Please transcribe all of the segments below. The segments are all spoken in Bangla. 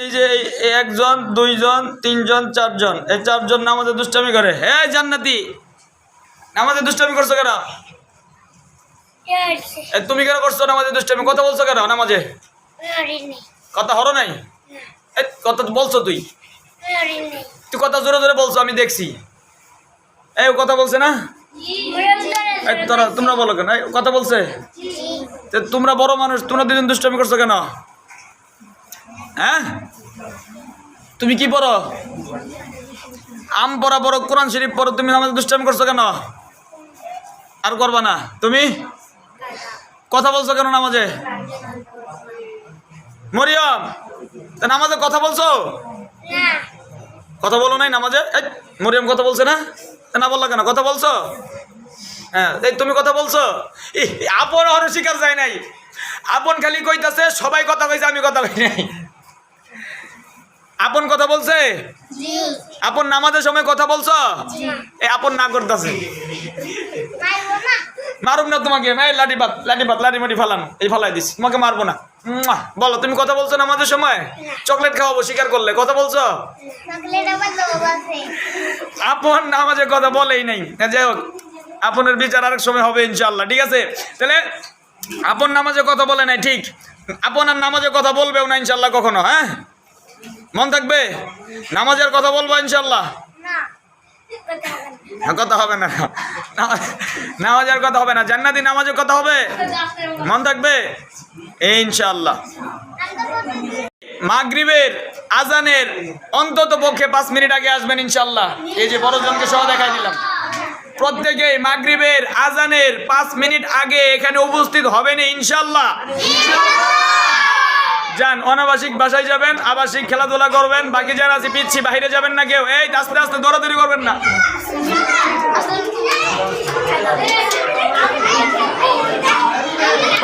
এই যে একজন দুইজন তিনজন চারজন, এই চারজন নামাজে দুষ্টামি করে। হে জান্নাতি, নামাজে দুষ্টামি করছো কেন? তুমি কেন করছো নামাজে দুষ্টামি? কথা বলছো কেন নামাজে? কথা হরো নাই? কথা বলছো তুই? তুই কথা জোরে জোরে বলছো, আমি দেখছি। এই কথা বলছে না? তোমরা বলো কেন? কথা বলছে? তোমরা বড় মানুষ, তোমরা দুজন দুষ্টামি করছো কেন? হ্যাঁ, তুমি কি পড়ো? আম পড়া পড়ো, কোরআন শরীফ পড়ো, তুমি আমাদের দুষ্টামি করছো কেন? আর করবা না? তুমি কথা বলছো কেন নামাজে? মরিয়ম, তা নামাজে কথা বলছো? কথা বলো নাই নামাজে? মরিয়ম কথা বলছে না? না বললা কেন? কথা বলছো? হ্যাঁ, এই তুমি কথা বলছো? আপন হরো শিকার যায় নাই। আপন খালি কইতাছে সবাই কথা কইছে, আমি কথা কই নাই। আপন কথা বলছে? আপন নামাজের সময় কথা বলছো? এই আপন না করতেছে। মারুম না তোমাকে, লাঠি মাটি ফালানো, এই ফালাই দিস, তোমাকে মারবো না। বলো, তুমি কথা বলছো নামাজের সময়? চকলেট খাওয়াবো স্বীকার করলে, কথা বলছো? আপন নামাজে কথা বলেই নাই। যাই হোক, আপনের বিচার আরেক সময় হবে ইনশাল্লাহ, ঠিক আছে? তাহলে আপন নামাজে কথা বলে নাই, ঠিক। আপন আর নামাজে কথা বলবেও না ইনশাল্লাহ কখনো। হ্যাঁ, মন থাকবে? নামাজের কথা বলবো ইনশাল্লাহ? কথা হবে না, নামাজের কথা হবে না। জান্নাতি নামাজের কথা হবে, মন থাকবে ইনশাল্লাহ। মাগরিবের আজানের অন্তত পক্ষে 5 মিনিট আগে আসবেন ইনশাল্লাহ। এই যে বড়জনকে সহ দেখাই দিলাম, প্রত্যেকেই মাগরিবের আজানের 5 মিনিট আগে এখানে উপস্থিত হবেন ইনশাল্লাহ। যান, অনাবাসিক বাসায় যাবেন, আবাসিক খেলাধুলা করবেন। বাকি যারা আছে পিচ্ছি, বাইরে যাবেন না কেউ। এই আস্তে আস্তে দৌড়াদৌড়ি করবেন না।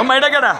ও মা, এটা কেডা?